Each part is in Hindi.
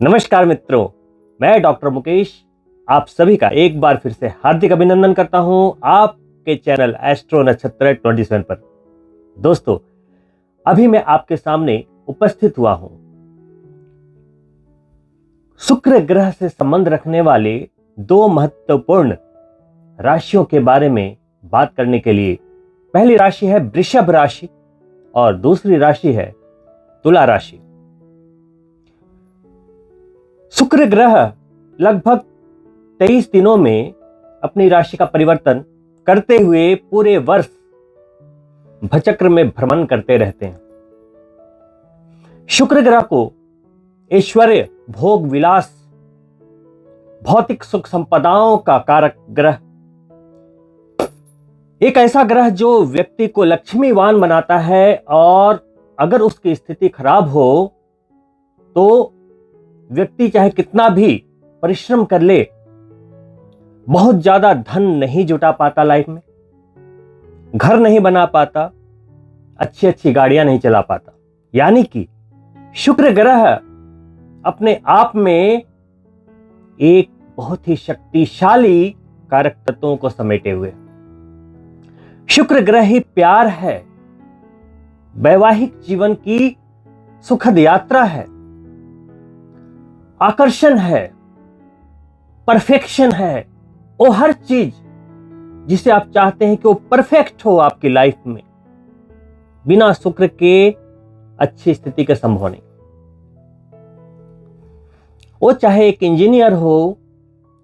नमस्कार मित्रों, मैं डॉक्टर मुकेश आप सभी का एक बार फिर से हार्दिक अभिनंदन करता हूं आपके चैनल एस्ट्रो नक्षत्र 27 पर। दोस्तों, अभी मैं आपके सामने उपस्थित हुआ हूं शुक्र ग्रह से संबंध रखने वाले दो महत्वपूर्ण राशियों के बारे में बात करने के लिए। पहली राशि है वृषभ राशि और दूसरी राशि है तुला राशि। शुक्र ग्रह लगभग 23 दिनों में अपनी राशि का परिवर्तन करते हुए पूरे वर्ष भचक्र में भ्रमण करते रहते हैं। शुक्र ग्रह को ऐश्वर्य, भोग विलास, भौतिक सुख संपदाओं का कारक ग्रह, एक ऐसा ग्रह जो व्यक्ति को लक्ष्मीवान बनाता है और अगर उसकी स्थिति खराब हो तो व्यक्ति चाहे कितना भी परिश्रम कर ले, बहुत ज्यादा धन नहीं जुटा पाता, लाइफ में घर नहीं बना पाता, अच्छी अच्छी गाड़ियां नहीं चला पाता। यानी कि शुक्र ग्रह अपने आप में एक बहुत ही शक्तिशाली कारक तत्वों को समेटे हुए। शुक्र ग्रह ही प्यार है, वैवाहिक जीवन की सुखद यात्रा है, आकर्षण है, परफेक्शन है। वो हर चीज जिसे आप चाहते हैं कि वो परफेक्ट हो आपकी लाइफ में, बिना शुक्र के अच्छी स्थिति का संभव नहीं। वो चाहे एक इंजीनियर हो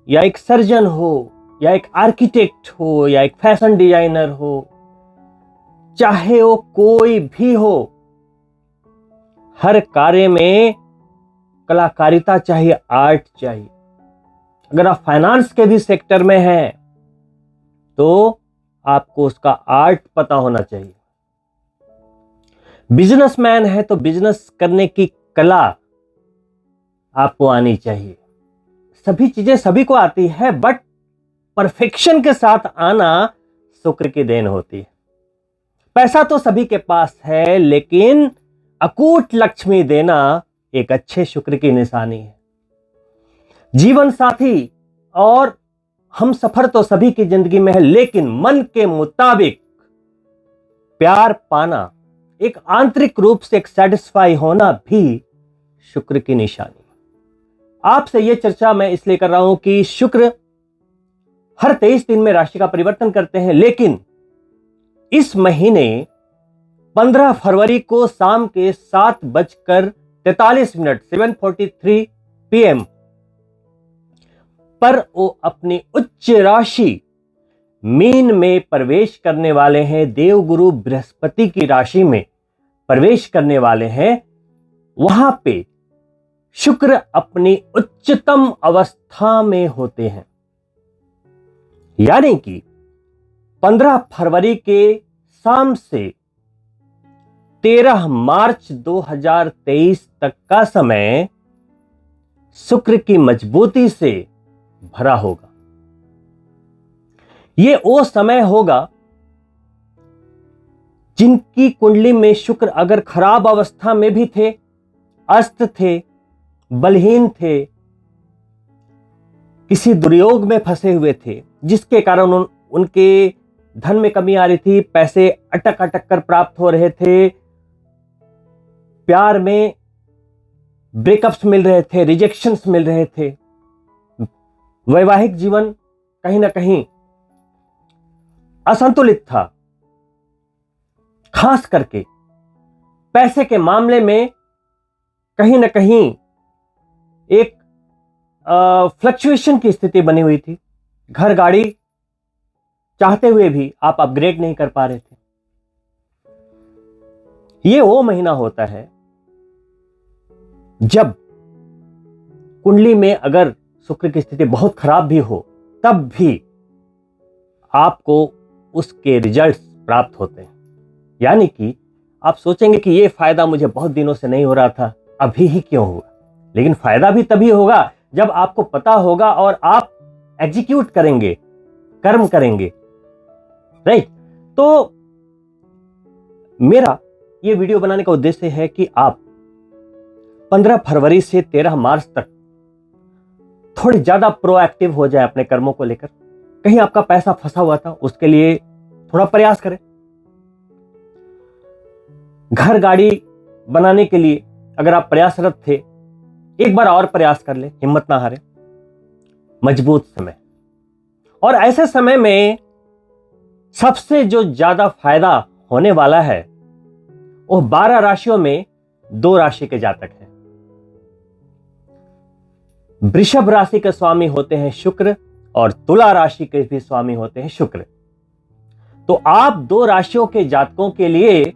या एक सर्जन हो या एक आर्किटेक्ट हो या एक फैशन डिजाइनर हो, चाहे वो कोई भी हो, हर कार्य में कलाकारिता चाहिए, आर्ट चाहिए। अगर आप फाइनेंस के भी सेक्टर में हैं तो आपको उसका आर्ट पता होना चाहिए। बिजनेसमैन है तो बिजनेस करने की कला आपको आनी चाहिए। सभी चीजें सभी को आती है, बट परफेक्शन के साथ आना शुक्र की देन होती है। पैसा तो सभी के पास है, लेकिन अकूट लक्ष्मी देना एक अच्छे शुक्र की निशानी है। जीवन साथी और हम सफर तो सभी की जिंदगी में है, लेकिन मन के मुताबिक प्यार पाना, एक आंतरिक रूप से एक सेटिस्फाई होना भी शुक्र की निशानी। आपसे यह चर्चा मैं इसलिए कर रहा हूं कि शुक्र हर 23 दिन में राशि का परिवर्तन करते हैं, लेकिन इस महीने 15 फरवरी को शाम के 7:43 7:43 PM पर वो अपनी उच्च राशि मीन में प्रवेश करने वाले हैं। देवगुरु बृहस्पति की राशि में प्रवेश करने वाले हैं। वहां पे शुक्र अपनी उच्चतम अवस्था में होते हैं। यानी कि 15 फरवरी के शाम से 13 मार्च 2023 तक का समय शुक्र की मजबूती से भरा होगा। यह वो समय होगा जिनकी कुंडली में शुक्र अगर खराब अवस्था में भी थे, अस्त थे, बलहीन थे, किसी दुर्योग में फंसे हुए थे, जिसके कारण उनके धन में कमी आ रही थी, पैसे अटक अटक कर प्राप्त हो रहे थे, प्यार में ब्रेकअप्स मिल रहे थे, रिजेक्शंस मिल रहे थे, वैवाहिक जीवन कहीं ना कहीं असंतुलित था, खास करके पैसे के मामले में कहीं ना कहीं एक फ्लक्चुएशन की स्थिति बनी हुई थी। घर गाड़ी चाहते हुए भी आप अपग्रेड नहीं कर पा रहे थे। यह वो महीना होता है जब कुंडली में अगर शुक्र की स्थिति बहुत खराब भी हो, तब भी आपको उसके रिजल्ट्स प्राप्त होते हैं। यानी कि आप सोचेंगे कि यह फायदा मुझे बहुत दिनों से नहीं हो रहा था, अभी ही क्यों हुआ? लेकिन फायदा भी तभी होगा जब आपको पता होगा और आप एग्जीक्यूट करेंगे, कर्म करेंगे, राइट? तो मेरा यह वीडियो बनाने का उद्देश्य है कि आप 15 फरवरी से 13 मार्च तक थोड़ी ज्यादा प्रोएक्टिव हो जाए अपने कर्मों को लेकर। कहीं आपका पैसा फंसा हुआ था, उसके लिए थोड़ा प्रयास करें। घर गाड़ी बनाने के लिए अगर आप प्रयासरत थे, एक बार और प्रयास कर ले, हिम्मत ना हारे। मजबूत समय, और ऐसे समय में सबसे जो ज्यादा फायदा होने वाला है वो 12 राशियों में 2 राशि के जातक हैं। वृषभ राशि के स्वामी होते हैं शुक्र और तुला राशि के भी स्वामी होते हैं शुक्र। तो आप 2 राशियों के जातकों के लिए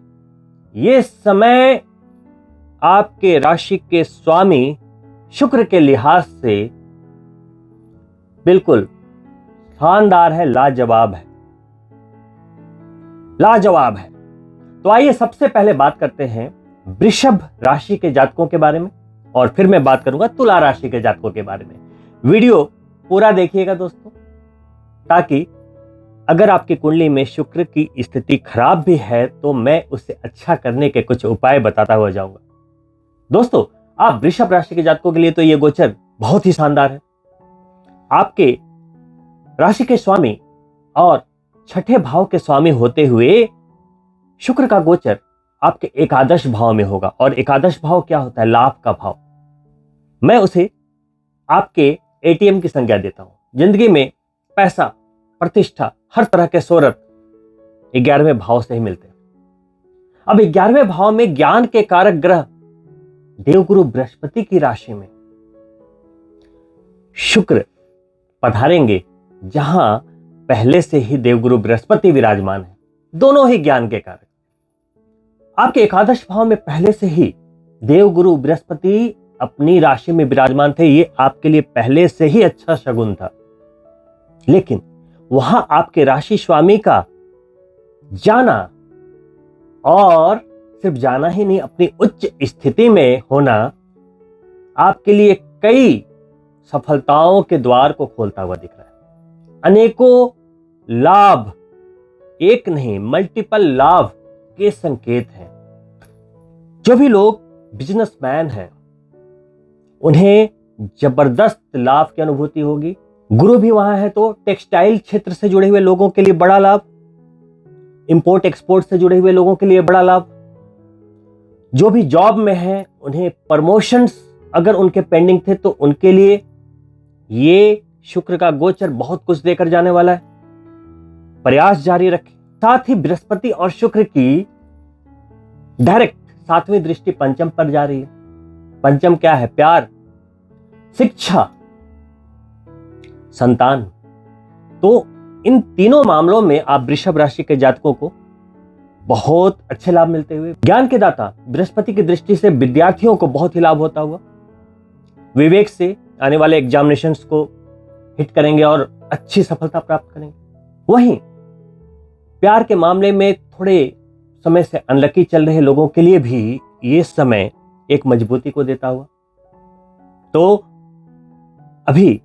ये समय आपके राशि के स्वामी शुक्र के लिहाज से बिल्कुल शानदार है, लाजवाब है, लाजवाब है। तो आइए सबसे पहले बात करते हैं वृषभ राशि के जातकों के बारे में, और फिर मैं बात करूंगा तुला राशि के जातकों के बारे में। वीडियो पूरा देखिएगा दोस्तों, ताकि अगर आपकी कुंडली में शुक्र की स्थिति खराब भी है तो मैं उसे अच्छा करने के कुछ उपाय बताता हुआ जाऊंगा। दोस्तों, आप वृषभ राशि के जातकों के लिए तो यह गोचर बहुत ही शानदार है। आपके राशि के स्वामी और छठे भाव के स्वामी होते हुए शुक्र का गोचर आपके एकादश भाव में होगा। और एकादश भाव क्या होता है? लाभ का भाव। मैं उसे आपके एटीएम की संज्ञा देता हूं। जिंदगी में पैसा, प्रतिष्ठा, हर तरह के शोहरत 11वें भाव से ही मिलते हैं। अब 11वें भाव में ज्ञान के कारक ग्रह देवगुरु बृहस्पति की राशि में शुक्र पधारेंगे, जहां पहले से ही देवगुरु बृहस्पति विराजमान है। दोनों ही ज्ञान के कारक। आपके एकादश भाव में पहले से ही देवगुरु बृहस्पति अपनी राशि में विराजमान थे। ये आपके लिए पहले से ही अच्छा शगुन था। लेकिन वहां आपके राशि स्वामी का जाना, और सिर्फ जाना ही नहीं, अपनी उच्च स्थिति में होना आपके लिए कई सफलताओं के द्वार को खोलता हुआ दिख रहा है। अनेकों लाभ, एक नहीं मल्टीपल लाभ के संकेत हैं। जो भी लोग बिजनेसमैन हैं उन्हें जबरदस्त लाभ की अनुभूति होगी। गुरु भी वहां है तो टेक्सटाइल क्षेत्र से जुड़े हुए लोगों के लिए बड़ा लाभ, इंपोर्ट एक्सपोर्ट से जुड़े हुए लोगों के लिए बड़ा लाभ। जो भी जॉब में है उन्हें प्रमोशंस अगर उनके पेंडिंग थे तो उनके लिए ये शुक्र का गोचर बहुत कुछ देकर जाने वाला है। प्रयास जारी रखें। साथ ही बृहस्पति और शुक्र की डायरेक्ट 7वीं दृष्टि पंचम पर जा रही है। पंचम क्या है? प्यार, शिक्षा, संतान। तो इन तीनों मामलों में आप वृषभ राशि के जातकों को बहुत अच्छे लाभ मिलते हुए। ज्ञान के दाता बृहस्पति की दृष्टि से विद्यार्थियों को बहुत ही लाभ होता हुआ। विवेक से आने वाले एग्जामिनेशंस को हिट करेंगे और अच्छी सफलता प्राप्त करेंगे। वहीं प्यार के मामले में थोड़े समय से अनलकी चल रहे लोगों के लिए भी ये समय एक मजबूती को देता हुआ। तो अभी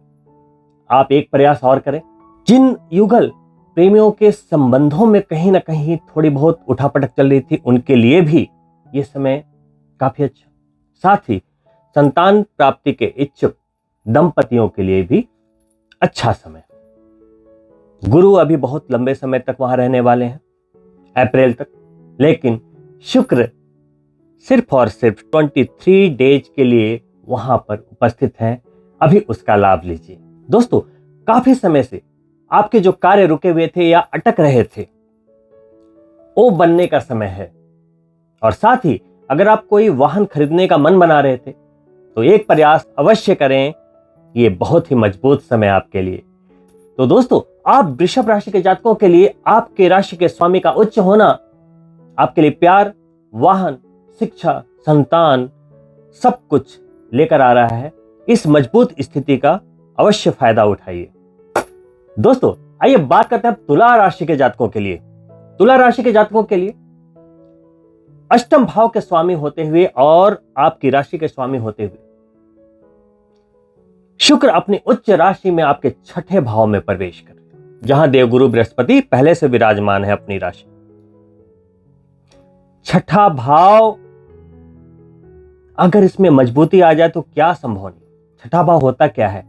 आप एक प्रयास और करें। जिन युगल प्रेमियों के संबंधों में कहीं ना कहीं थोड़ी बहुत उठापटक चल रही थी, उनके लिए भी ये समय काफी अच्छा। साथ ही संतान प्राप्ति के इच्छुक दंपतियों के लिए भी अच्छा समय। गुरु अभी बहुत लंबे समय तक वहां रहने वाले हैं, अप्रैल तक। लेकिन शुक्र सिर्फ और सिर्फ 23 डेज के लिए वहां पर उपस्थित हैं। अभी उसका लाभ लीजिए। दोस्तों, काफी समय से आपके जो कार्य रुके हुए थे या अटक रहे थे, वो बनने का समय है। और साथ ही अगर आप कोई वाहन खरीदने का मन बना रहे थे तो एक प्रयास अवश्य करें। ये बहुत ही मजबूत समय आपके लिए। तो दोस्तों, आप वृषभ राशि के जातकों के लिए आपके राशि के स्वामी का उच्च होना आपके लिए प्यार, वाहन, शिक्षा, संतान सब कुछ लेकर आ रहा है। इस मजबूत स्थिति का अवश्य फायदा उठाइए। दोस्तों, आइए बात करते हैं तुला राशि के जातकों के लिए। तुला राशि के जातकों के लिए अष्टम भाव के स्वामी होते हुए और आपकी राशि के स्वामी होते हुए शुक्र अपनी उच्च राशि में आपके छठे भाव में प्रवेश कर, जहां देवगुरु बृहस्पति पहले से विराजमान है अपनी राशि। छठा भाव अगर इसमें मजबूती आ जाए तो क्या संभव नहीं। छठा भाव होता क्या है?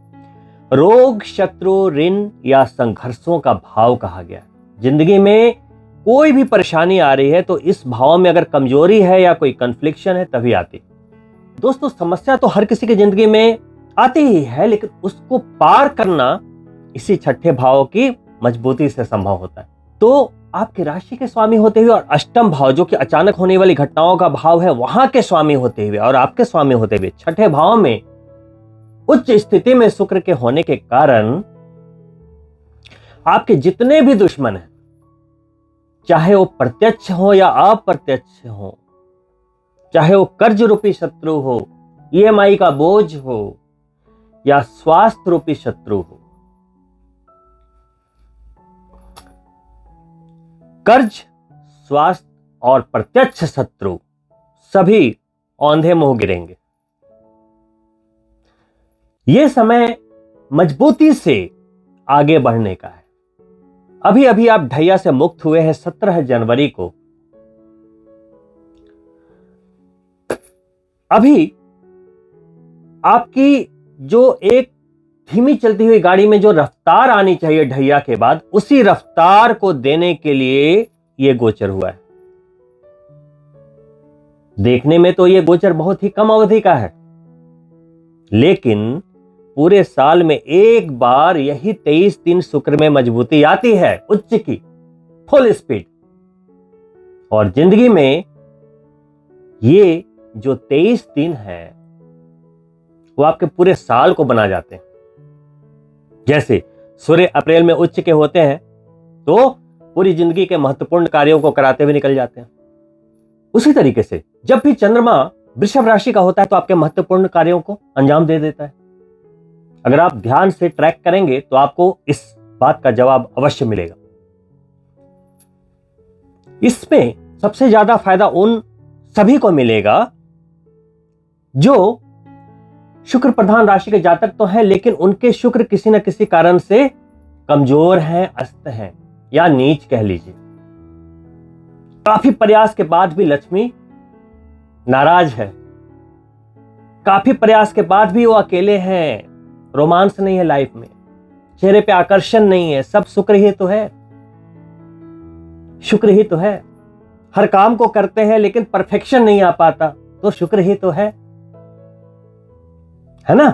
रोग, शत्रु, ऋण या संघर्षों का भाव कहा गया है। जिंदगी में कोई भी परेशानी आ रही है तो इस भाव में अगर कमजोरी है या कोई कन्फ्लिक्शन है तभी आती। दोस्तों, समस्या तो हर किसी की जिंदगी में आती ही है, लेकिन उसको पार करना इसी छठे भाव की मजबूती से संभव होता है। तो आपके राशि के स्वामी होते हुए और अष्टम भाव जो कि अचानक होने वाली घटनाओं का भाव है, वहां के स्वामी होते हुए और आपके स्वामी होते हुए छठे भाव में उच्च स्थिति में शुक्र के होने के कारण आपके जितने भी दुश्मन हैं, चाहे वो प्रत्यक्ष हो या अप्रत्यक्ष हो, चाहे वो कर्ज रूपी शत्रु हो, ईएमआई का बोझ हो या स्वास्थ्य रूपी शत्रु हो, कर्ज, स्वास्थ्य और प्रत्यक्ष शत्रु सभी औंधे मुंह गिरेंगे। यह समय मजबूती से आगे बढ़ने का है। अभी अभी आप ढैया से मुक्त हुए हैं 17 जनवरी को। अभी आपकी जो एक धीमी चलती हुई गाड़ी में जो रफ्तार आनी चाहिए ढैया के बाद, उसी रफ्तार को देने के लिए यह गोचर हुआ है। देखने में तो यह गोचर बहुत ही कम अवधि का है, लेकिन पूरे साल में एक बार यही 23 दिन शुक्र में मजबूती आती है, उच्च की फुल स्पीड। और जिंदगी में ये जो 23 दिन है वो आपके पूरे साल को बना जाते हैं। जैसे सूर्य अप्रैल में उच्च के होते हैं तो पूरी जिंदगी के महत्वपूर्ण कार्यों को कराते हुए निकल जाते हैं। उसी तरीके से जब भी चंद्रमा वृषभ राशि का होता है तो आपके महत्वपूर्ण कार्यों को अंजाम दे देता है। अगर आप ध्यान से ट्रैक करेंगे तो आपको इस बात का जवाब अवश्य मिलेगा। इसमें सबसे ज्यादा फायदा उन सभी को मिलेगा जो शुक्र प्रधान राशि के जातक तो हैं, लेकिन उनके शुक्र किसी न किसी कारण से कमजोर हैं, अस्त हैं या नीच कह लीजिए। काफी प्रयास के बाद भी लक्ष्मी नाराज है, काफी प्रयास के बाद भी वो अकेले हैं, रोमांस नहीं है लाइफ में, चेहरे पे आकर्षण नहीं है। सब शुक्र ही तो है, शुक्र ही तो है। हर काम को करते हैं लेकिन परफेक्शन नहीं आ पाता, तो शुक्र ही तो है ना।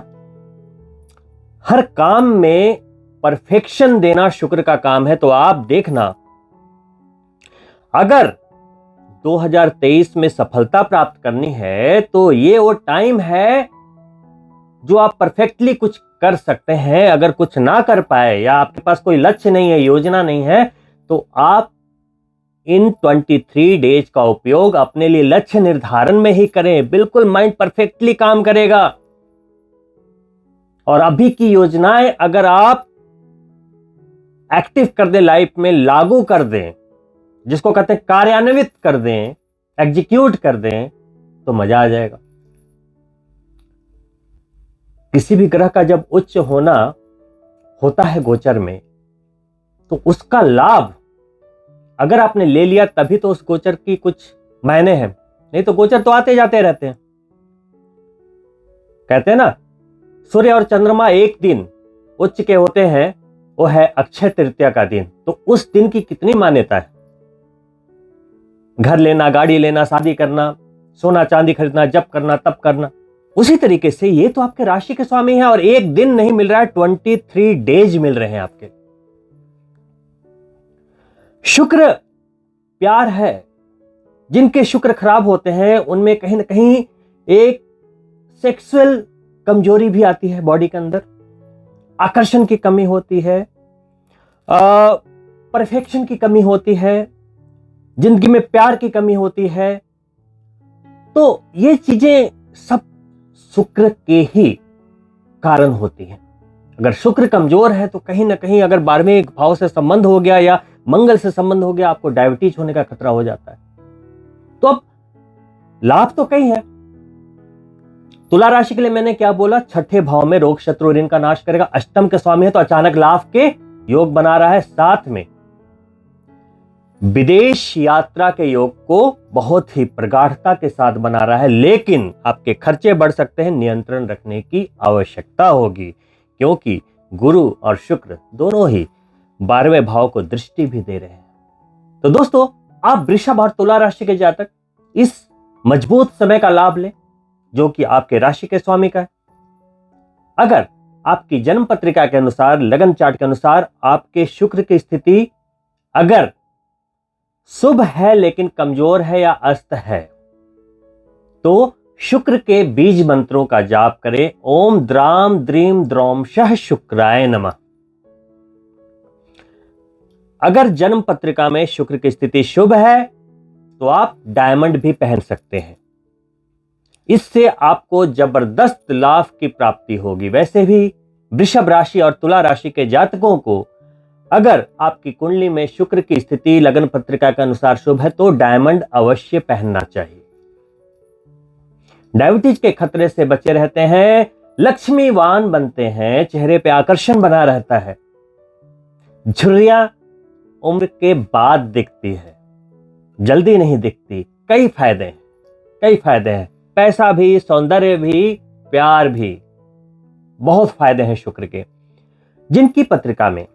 हर काम में परफेक्शन देना शुक्र का काम है। तो आप देखना, अगर 2023 में सफलता प्राप्त करनी है तो ये वो टाइम है जो आप परफेक्टली कुछ कर सकते हैं। अगर कुछ ना कर पाए या आपके पास कोई लक्ष्य नहीं है, योजना नहीं है, तो आप इन 23 डेज का उपयोग अपने लिए लक्ष्य निर्धारण में ही करें। बिल्कुल माइंड परफेक्टली काम करेगा। और अभी की योजनाएं अगर आप एक्टिव कर दें, लाइफ में लागू कर दें, जिसको कहते हैं कार्यान्वित कर दें, एग्जीक्यूट कर दें, तो मजा आ जाएगा। किसी भी ग्रह का जब उच्च होना होता है गोचर में, तो उसका लाभ अगर आपने ले लिया तभी तो उस गोचर की कुछ मायने हैं, नहीं तो गोचर तो आते जाते रहते हैं। कहते हैं ना, सूर्य और चंद्रमा एक दिन उच्च के होते हैं, वो है अक्षय तृतीया का दिन। तो उस दिन की कितनी मान्यता है। घर लेना, गाड़ी लेना, शादी करना, सोना चांदी खरीदना, जब करना तब करना। उसी तरीके से ये तो आपके राशि के स्वामी हैं और एक दिन नहीं मिल रहा है, 23 डेज मिल रहे हैं आपके। शुक्र प्यार है। जिनके शुक्र खराब होते हैं उनमें कहीं ना कहीं एक सेक्सुअल कमजोरी भी आती है, बॉडी के अंदर आकर्षण की कमी होती है, परफेक्शन की कमी होती है, जिंदगी में प्यार की कमी होती है। तो ये चीजें सब शुक्र के ही कारण होती हैं। अगर शुक्र कमजोर है तो कहीं ना कहीं अगर 12वें भाव से संबंध हो गया या मंगल से संबंध हो गया, आपको डायबिटीज होने का खतरा हो जाता है। तो अब लाभ तो कई है। तुला राशि के लिए मैंने क्या बोला, छठे भाव में रोग शत्रु ऋण का नाश करेगा। अष्टम के स्वामी है तो अचानक लाभ के योग बना रहा है। साथ में विदेश यात्रा के योग को बहुत ही प्रगाढ़ता के साथ बना रहा है, लेकिन आपके खर्चे बढ़ सकते हैं, नियंत्रण रखने की आवश्यकता होगी, क्योंकि गुरु और शुक्र दोनों ही 12वें भाव को दृष्टि भी दे रहे हैं। तो दोस्तों, आप वृषभ और तुला राशि के जातक इस मजबूत समय का लाभ लें, जो कि आपके राशि के स्वामी का है। अगर आपकी जन्म पत्रिका के अनुसार, लगन चार्ट के अनुसार आपके शुक्र की स्थिति अगर शुभ है लेकिन कमजोर है या अस्त है, तो शुक्र के बीज मंत्रों का जाप करें। ओम द्राम द्रीम द्रोम शह शुक्राय नमः। अगर जन्म पत्रिका में शुक्र की स्थिति शुभ है तो आप डायमंड भी पहन सकते हैं। इससे आपको जबरदस्त लाभ की प्राप्ति होगी। वैसे भी वृषभ राशि और तुला राशि के जातकों को अगर आपकी कुंडली में शुक्र की स्थिति लगन पत्रिका के अनुसार शुभ है तो डायमंड अवश्य पहनना चाहिए। डायबिटीज के खतरे से बचे रहते हैं, लक्ष्मीवान बनते हैं, चेहरे पे आकर्षण बना रहता है, झुर्रियां उम्र के बाद दिखती है, जल्दी नहीं दिखती। कई फायदे हैं, पैसा भी, सौंदर्य भी, प्यार भी, बहुत फायदे हैं शुक्र के। जिनकी पत्रिका में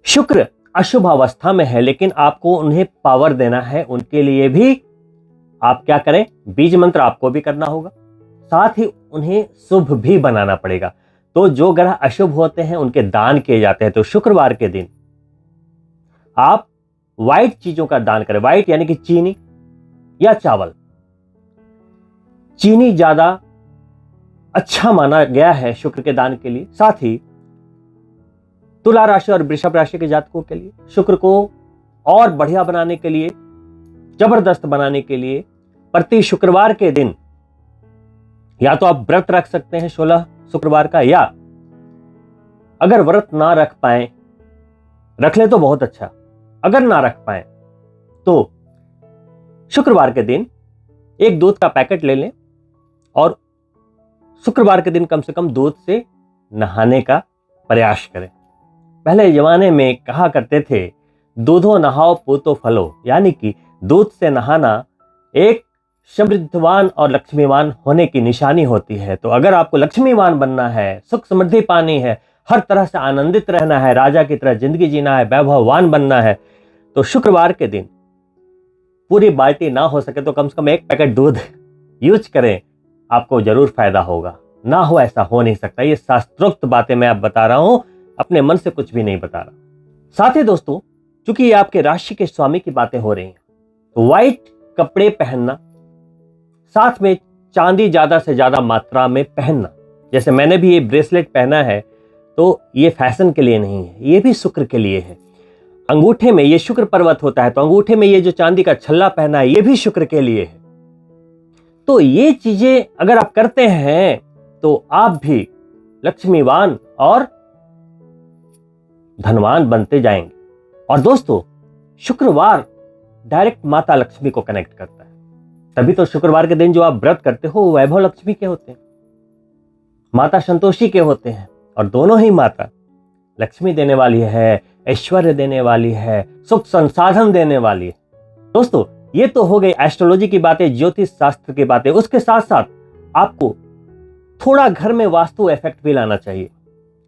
शुक्र अशुभ अवस्था में है लेकिन आपको उन्हें पावर देना है, उनके लिए भी आप क्या करें, बीज मंत्र आपको भी करना होगा, साथ ही उन्हें शुभ भी बनाना पड़ेगा। तो जो ग्रह अशुभ होते हैं उनके दान किए जाते हैं। तो शुक्रवार के दिन आप व्हाइट चीजों का दान करें। व्हाइट यानी कि चीनी या चावल। चीनी ज्यादा अच्छा माना गया है शुक्र के दान के लिए। साथ ही तुला राशि और वृषभ राशि के जातकों के लिए शुक्र को और बढ़िया बनाने के लिए, जबरदस्त बनाने के लिए प्रति शुक्रवार के दिन या तो आप व्रत रख सकते हैं 16 शुक्रवार का, या अगर व्रत ना रख पाए, रख ले तो बहुत अच्छा, अगर ना रख पाए तो शुक्रवार के दिन एक दूध का पैकेट ले लें और शुक्रवार के दिन कम से कम दूध से नहाने का प्रयास करें। पहले जमाने में कहा करते थे, दूधो नहाओ पूतो फलो, यानी कि दूध से नहाना एक समृद्धवान और लक्ष्मीवान होने की निशानी होती है। तो अगर आपको लक्ष्मीवान बनना है, सुख समृद्धि पानी है, हर तरह से आनंदित रहना है, राजा की तरह जिंदगी जीना है, वैभववान बनना है, तो शुक्रवार के दिन पूरी बाल्टी ना हो सके तो कम से कम एक पैकेट दूध यूज करें, आपको जरूर फायदा होगा। ना हो ऐसा हो नहीं सकता। ये शास्त्रोक्त बातें मैं आप बता रहा हूं, अपने मन से कुछ भी नहीं बता रहा। साथ ही दोस्तों, चूंकि ये आपके राशि के स्वामी की बातें हो रही हैं, तो व्हाइट कपड़े पहनना, साथ में चांदी ज्यादा से ज्यादा मात्रा में पहनना। जैसे मैंने भी ये ब्रेसलेट पहना है, तो ये फैशन के लिए नहीं है, ये भी शुक्र के लिए है। अंगूठे में ये शुक्र पर्वत होता है, तो अंगूठे में ये जो चांदी का छल्ला पहना है, ये भी शुक्र के लिए है। तो ये चीजें अगर आप करते हैं तो आप भी लक्ष्मीवान और धनवान बनते जाएंगे। और दोस्तों, शुक्रवार डायरेक्ट माता लक्ष्मी को कनेक्ट करता है, तभी तो शुक्रवार के दिन जो आप व्रत करते हो वो वैभव लक्ष्मी के होते हैं, माता संतोषी के होते हैं। और दोनों ही माता लक्ष्मी देने वाली है, ऐश्वर्य देने वाली है, सुख संसाधन देने वाली है। दोस्तों, ये तो हो गई एस्ट्रोलॉजी की बातें, ज्योतिष शास्त्र की बातें। उसके साथ साथ आपको थोड़ा घर में वास्तु इफेक्ट भी लाना चाहिए।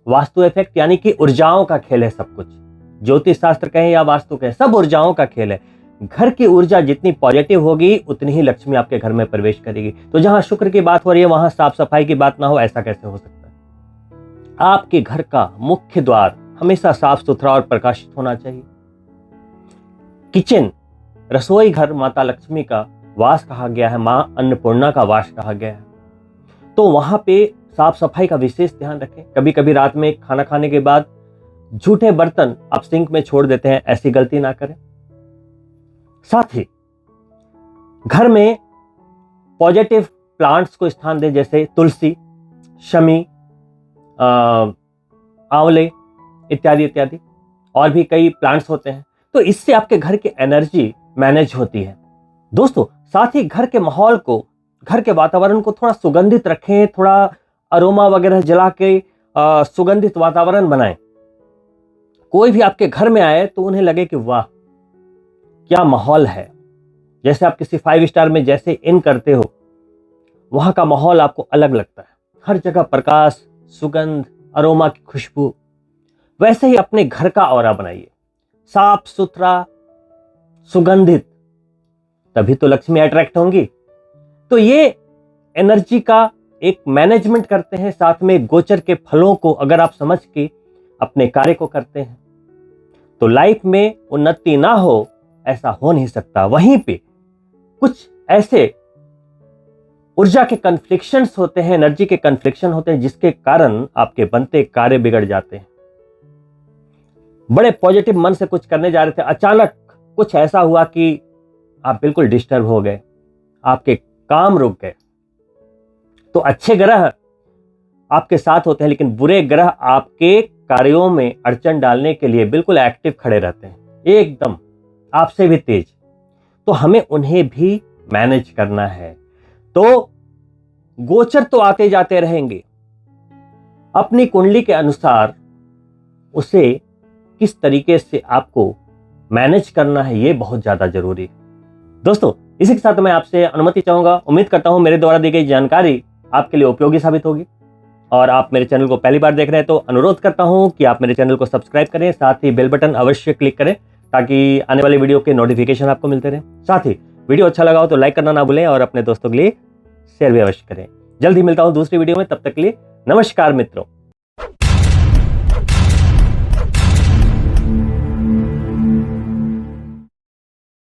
वास्तु इफेक्ट यानी कि ऊर्जाओं का खेल है सब कुछ। ज्योतिष शास्त्र कहें या वास्तु कहें, सब ऊर्जाओं का खेल है। घर की ऊर्जा जितनी पॉजिटिव होगी उतनी ही लक्ष्मी आपके घर में प्रवेश करेगी। तो जहां शुक्र की बात हो रही है वहां साफ सफाई की बात ना हो, ऐसा कैसे हो सकता है? आपके घर का मुख्य द्वार हमेशा साफ सुथरा और प्रकाशित होना चाहिए। किचन, रसोई घर माता लक्ष्मी का वास कहा गया है, मां अन्नपूर्णा का वास कहा गया है। तो वहां पे साफ सफाई का विशेष ध्यान रखें। कभी कभी रात में खाना खाने के बाद झूठे बर्तन आप सिंक में छोड़ देते हैं, ऐसी गलती ना करें। साथ ही घर में पॉजिटिव प्लांट्स को स्थान दें, जैसे तुलसी, शमी, आंवले इत्यादि इत्यादि, और भी कई प्लांट्स होते हैं। तो इससे आपके घर की एनर्जी मैनेज होती है। दोस्तों, साथ ही घर के माहौल को, घर के वातावरण को थोड़ा सुगंधित रखें, थोड़ा अरोमा वगैरह जला के सुगंधित वातावरण बनाएं। कोई भी आपके घर में आए तो उन्हें लगे कि वाह, क्या माहौल है। जैसे आप किसी 5 स्टार में जैसे इन करते हो, वहां का माहौल आपको अलग लगता है, हर जगह प्रकाश, सुगंध, अरोमा की खुशबू। वैसे ही अपने घर का ऑरा बनाइए, साफ सुथरा, सुगंधित, तभी तो लक्ष्मी अट्रैक्ट होंगी। तो ये एनर्जी का एक मैनेजमेंट करते हैं, साथ में गोचर के फलों को अगर आप समझ के अपने कार्य को करते हैं तो लाइफ में उन्नति ना हो ऐसा हो नहीं सकता। वहीं पे कुछ ऐसे ऊर्जा के कन्फ्लिक्शंस होते हैं, एनर्जी के कन्फ्लिक्शन होते हैं, जिसके कारण आपके बनते कार्य बिगड़ जाते हैं। बड़े पॉजिटिव मन से कुछ करने जा रहे थे, अचानक कुछ ऐसा हुआ कि आप बिल्कुल डिस्टर्ब हो गए, आपके काम रुक गए। तो अच्छे ग्रह आपके साथ होते हैं, लेकिन बुरे ग्रह आपके कार्यों में अड़चन डालने के लिए बिल्कुल एक्टिव खड़े रहते हैं, एकदम आपसे भी तेज। तो हमें उन्हें भी मैनेज करना है। तो गोचर तो आते जाते रहेंगे, अपनी कुंडली के अनुसार उसे किस तरीके से आपको मैनेज करना है, यह बहुत ज्यादा जरूरी है। दोस्तों, इसी के साथ मैं आपसे अनुमति चाहूंगा। उम्मीद करता हूं मेरे द्वारा दी गई जानकारी आपके लिए उपयोगी साबित होगी। और आप मेरे चैनल को पहली बार देख रहे हैं तो अनुरोध करता हूं कि आप मेरे चैनल को सब्सक्राइब करें, साथ ही बेल बटन अवश्य क्लिक करें ताकि आने वाले वीडियो के नोटिफिकेशन आपको मिलते रहें। साथ ही वीडियो अच्छा लगा हो तो लाइक करना ना भूलें और अपने दोस्तों के लिए शेयर भी अवश्य करें। जल्द ही मिलता हूं दूसरी वीडियो में, तब तक के लिए नमस्कार मित्रों।